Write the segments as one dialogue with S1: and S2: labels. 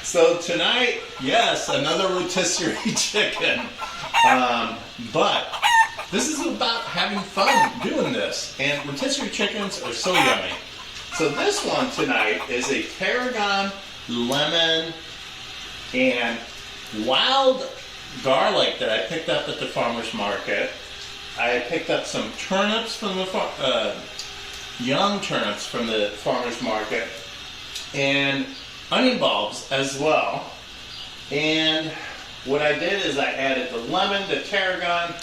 S1: So tonight, yes, another rotisserie chicken. But this is about having fun doing this. And rotisserie chickens are so yummy. So this one tonight is a tarragon, lemon, and wild garlic that I picked up at the farmer's market. I picked up some turnips from the young turnips from the farmer's market, and onion bulbs as well. And what I did is I added the lemon, the tarragon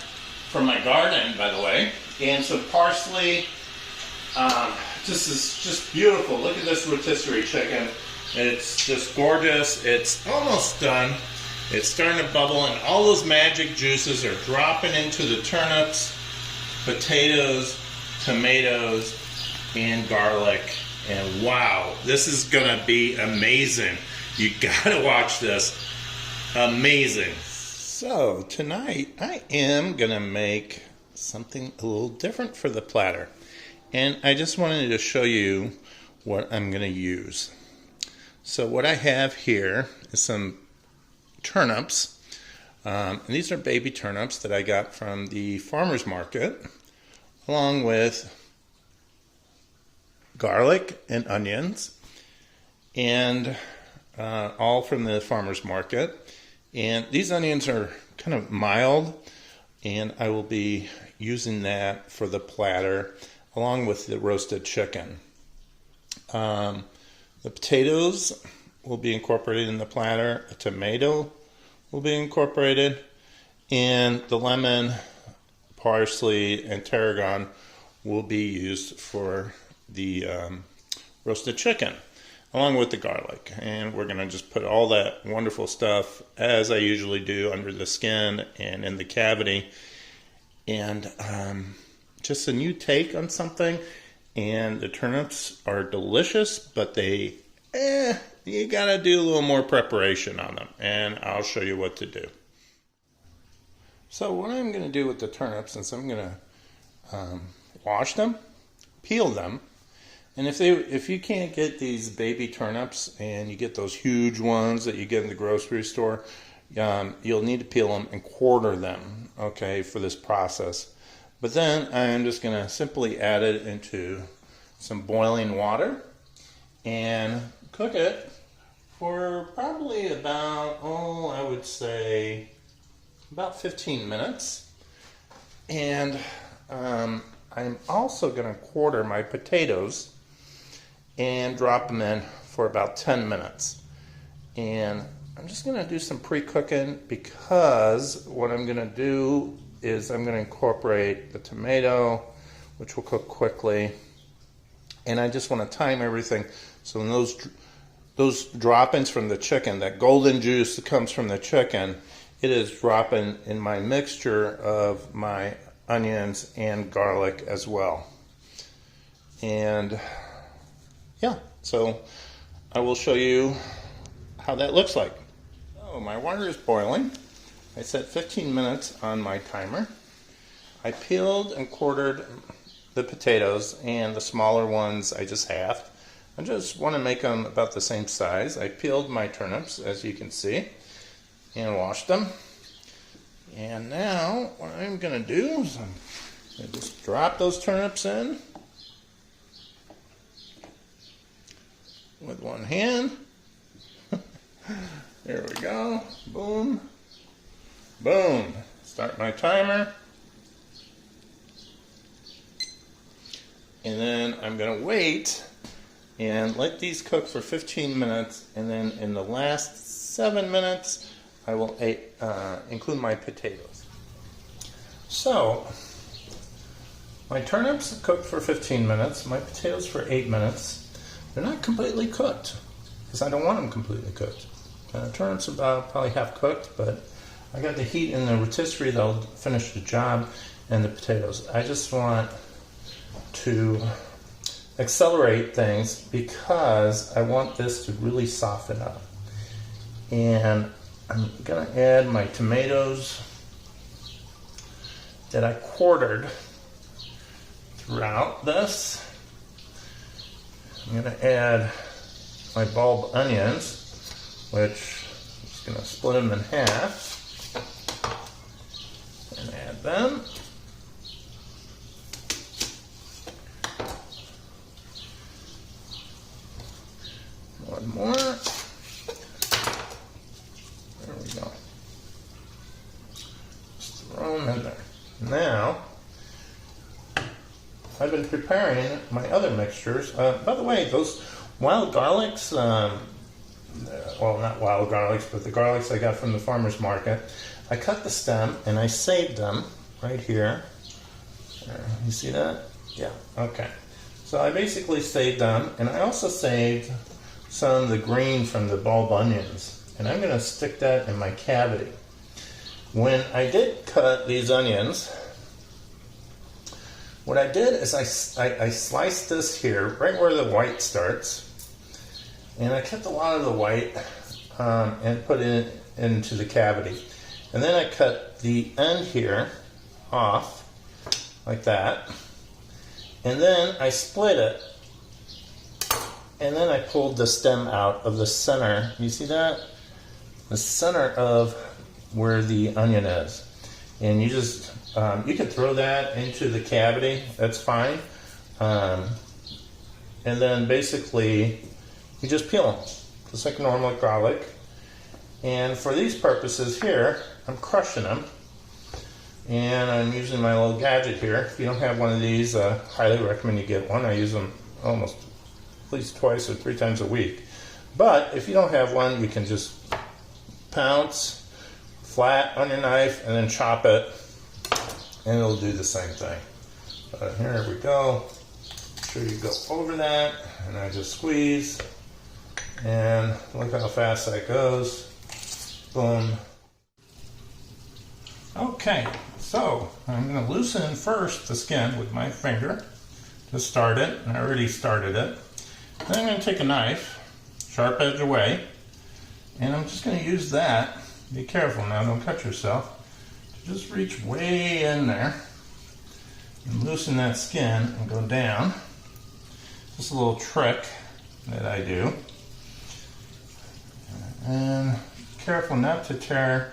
S1: from my garden, by the way, and some parsley. This is just beautiful. Look at this rotisserie chicken. It's just gorgeous. It's almost done. It's starting to bubble, and all those magic juices are dropping into the turnips, potatoes, tomatoes, and garlic. And wow, this is gonna be amazing. You gotta watch this. Amazing. So tonight I am gonna make something a little different for the platter. And I just wanted to show you what I'm gonna use. So what I have here is some turnips. And these are baby turnips that I got from the farmer's market, along with garlic and onions, and all from the farmer's market. And these onions are kind of mild, and I will be using that for the platter along with the roasted chicken. The potatoes will be incorporated in the platter, a tomato will be incorporated, and the lemon, parsley, and tarragon will be used for the roasted chicken, along with the garlic. And we're going to just put all that wonderful stuff, as I usually do, under the skin and in the cavity. And just a new take on something. And the turnips are delicious, but they, you got to do a little more preparation on them. And I'll show you what to do. So what I'm going to do with the turnips is I'm going to wash them, peel them. And if you can't get these baby turnips, and you get those huge ones that you get in the grocery store, you'll need to peel them and quarter them, okay, for this process. But then I'm just going to simply add it into some boiling water and cook it for probably about, I would say about 15 minutes. And I'm also going to quarter my potatoes and drop them in for about 10 minutes. And I'm just going to do some pre-cooking, because what I'm going to do is I'm going to incorporate the tomato, which will cook quickly. And I just want to time everything so when those drop-ins from the chicken, that golden juice that comes from the chicken, it is dropping in my mixture of my onions and garlic as well. And yeah, so I will show you how that looks like. So my water is boiling. I set 15 minutes on my timer. I peeled and quartered the potatoes, and the smaller ones I just halved. I just want to make them about the same size. I peeled my turnips, as you can see, and washed them. And now what I'm going to do is I'm going to just drop those turnips in with one hand. There we go. Boom. Boom. Start my timer. And then I'm going to wait and let these cook for 15 minutes. And then in the last 7 minutes, I will include my potatoes. So, my turnips cooked for 15 minutes, my potatoes for 8 minutes. They're not completely cooked, because I don't want them completely cooked. Turnips about probably half cooked, but I got the heat in the rotisserie that'll finish the job, and the potatoes. I just want to accelerate things because I want this to really soften up. And I'm going to add my tomatoes that I quartered throughout this. I'm going to add my bulb onions. which I'm just going to split them in half and add them. One more. There we go. Just throw them in there. Now, I've been preparing my other mixtures. By the way, those wild garlics, well, not wild garlics, but the garlics I got from the farmer's market, I cut the stem and I saved them right here. You see that? Yeah, okay. So I basically saved them, and I also saved some of the green from the bulb onions, and I'm going to stick that in my cavity. When I did cut these onions, what I did is I sliced this here, right where the white starts, and I kept a lot of the white and put it into the cavity. And then I cut the end here off, like that, and then I split it, and then I pulled the stem out of the center. You see that? The center of where the onion is. And you just, you can throw that into the cavity, that's fine. And then basically, you just peel them, just like normal garlic. And for these purposes here, I'm crushing them. And I'm using my little gadget here. If you don't have one of these, I highly recommend you get one. I use them almost at least twice or 3 times a week. But if you don't have one, you can just pounce flat on your knife and then chop it, and it'll do the same thing. But here we go. Make sure you go over that, and I just squeeze, and look how fast that goes. Boom. Okay, so I'm going to loosen first the skin with my finger to start it, and I already started it. Then I'm going to take a knife, sharp edge away, and I'm just going to use that. Be careful now, don't cut yourself. Just reach way in there and loosen that skin and go down. Just a little trick that I do. And careful not to tear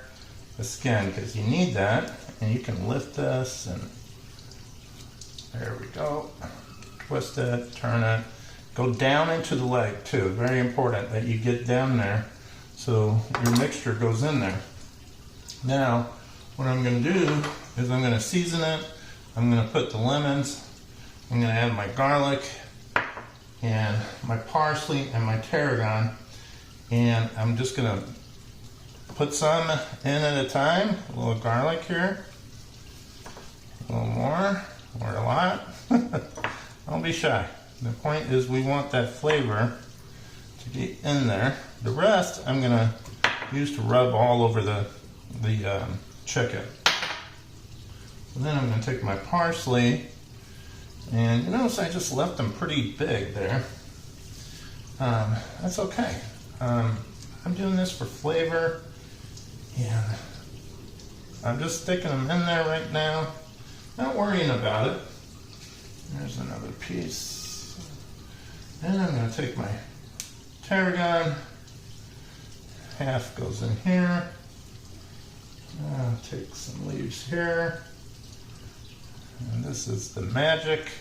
S1: the skin, because you need that. And you can lift this, and there we go. Twist it, turn it. Go down into the leg too. Very important that you get down there so your mixture goes in there. Now, what I'm going to do is I'm going to season it. I'm going to put the lemons. I'm going to add my garlic and my parsley and my tarragon. And I'm just going to put some in at a time. A little garlic here. A little more or a lot. Don't be shy. The point is we want that flavor to get in there. The rest I'm going to use to rub all over the chicken. So then I'm going to take my parsley, and you notice I just left them pretty big there. That's okay. I'm doing this for flavor, and I'm just sticking them in there right now, not worrying about it. There's another piece. And I'm going to take my tarragon, half goes in here. I'll take some leaves here. And this is the magic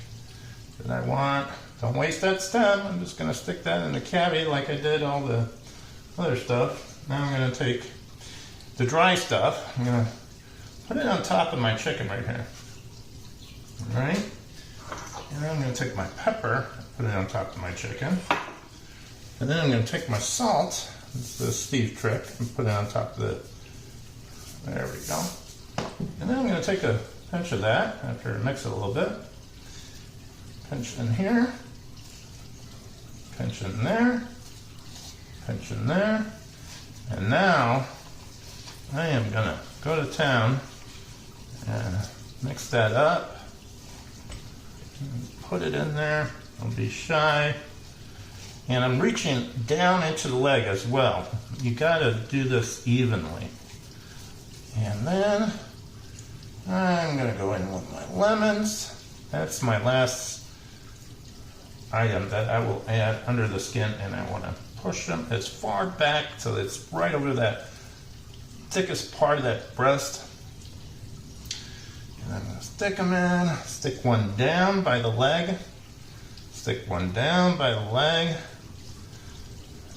S1: that I want. Don't waste that stem. I'm just going to stick that in the cavity like I did all the other stuff. Now I'm going to take the dry stuff. I'm going to put it on top of my chicken right here. All right. And I'm going to take my pepper, put it on top of my chicken. And then I'm going to take my salt, it's the Steve trick, and put it on top of the, there we go. And then I'm going to take a pinch of that after I mix it a little bit. Pinch in here, pinch in there, pinch in there. And now I am going to go to town and mix that up. Put it in there, don't be shy. And I'm reaching down into the leg as well. You gotta do this evenly. And then I'm gonna go in with my lemons. That's my last item that I will add under the skin, and I wanna push them as far back so it's right over that thickest part of that breast. And I'm going to stick them in. Stick one down by the leg. Stick one down by the leg.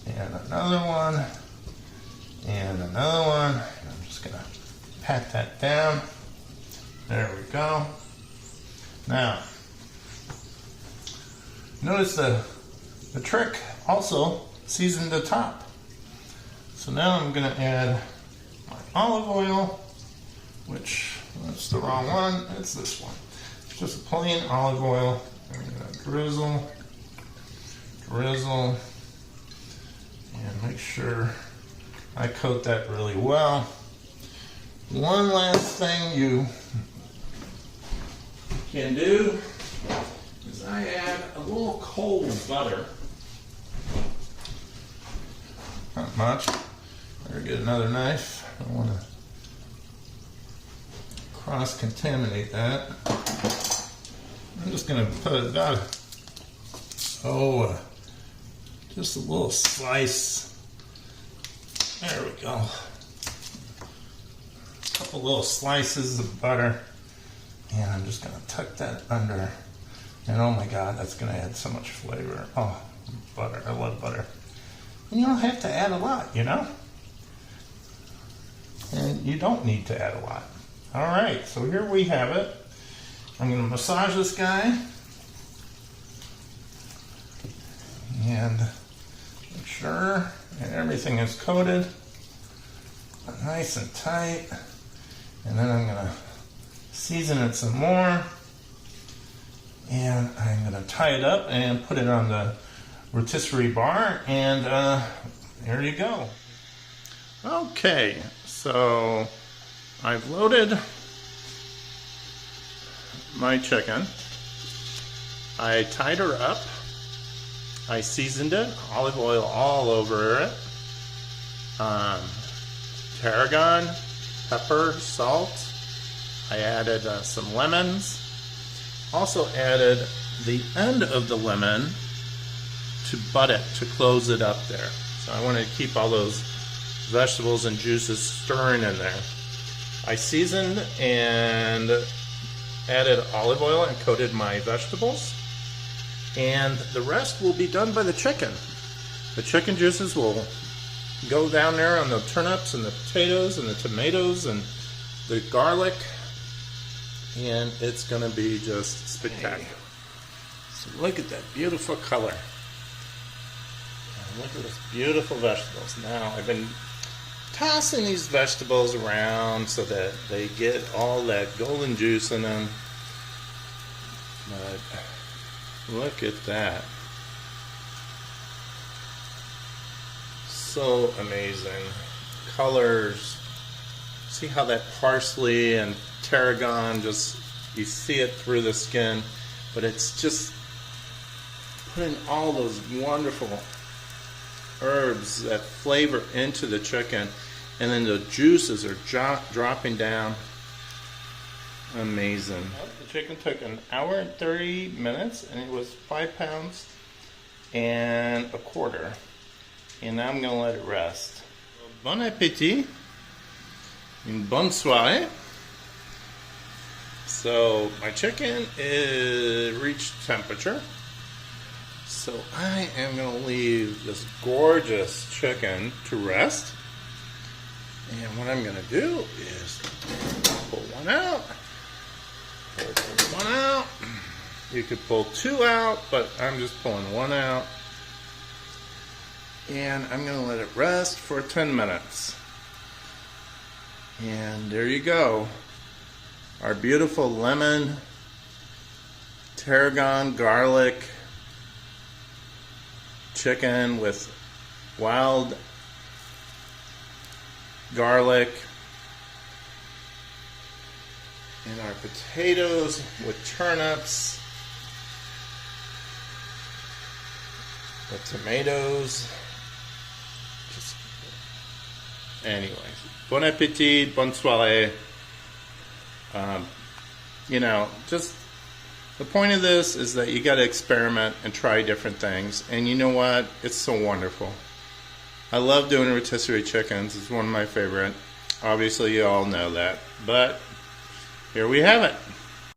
S1: And another one. And another one. I'm just going to pat that down. There we go. Now, notice the trick also seasoned the top. So now I'm going to add my olive oil, which that's the wrong one. It's this one. It's just plain olive oil. I'm going to drizzle, and make sure I coat that really well. One last thing you can do is I add a little cold butter. Not much. Better get another knife. I don't want to cross-contaminate that. I'm just going to put about just a little slice. There we go. A couple little slices of butter. And I'm just going to tuck that under. And oh my God, that's going to add so much flavor. Oh, butter. I love butter. And you don't have to add a lot, you know? And you don't need to add a lot. All right, so here we have it. I'm going to massage this guy. And make sure everything is coated nice and tight. And then I'm going to season it some more. And I'm going to tie it up and put it on the rotisserie bar. And there you go. Okay, so I've loaded my chicken. I tied her up. I seasoned it, olive oil all over it. Tarragon, pepper, salt. I added some lemons. Also added the end of the lemon to butt it, to close it up there. So I want to keep all those vegetables and juices stirring in there. I seasoned and added olive oil and coated my vegetables. And the rest will be done by the chicken. The chicken juices will go down there on the turnips and the potatoes and the tomatoes and the garlic. And it's going to be just spectacular. So look at that beautiful color. And look at those beautiful vegetables. Now I've been tossing these vegetables around so that they get all that golden juice in them. But look at that. So amazing. Colors. See how that parsley and tarragon, just you see it through the skin, but it's just putting all those wonderful herbs, that flavor into the chicken, and then the juices are dropping down. Amazing. The chicken took an hour and 30 minutes, and it was 5 pounds and a quarter. And now I'm going to let it rest. Bon appétit. Une bonne soirée. So my chicken is reached temperature. So I am going to leave this gorgeous chicken to rest. And what I'm going to do is pull one out. Pull one out. You could pull 2 out, but I'm just pulling 1 out. And I'm going to let it rest for 10 minutes. And there you go. Our beautiful lemon, tarragon, garlic chicken with wild garlic. And our potatoes with turnips. The tomatoes. Anyway, bon appetit, bonne soirée. You know, just the point of this is that you got to experiment and try different things. And you know what? It's so wonderful. I love doing rotisserie chickens. It's one of my favorite. Obviously, you all know that. But here we have it.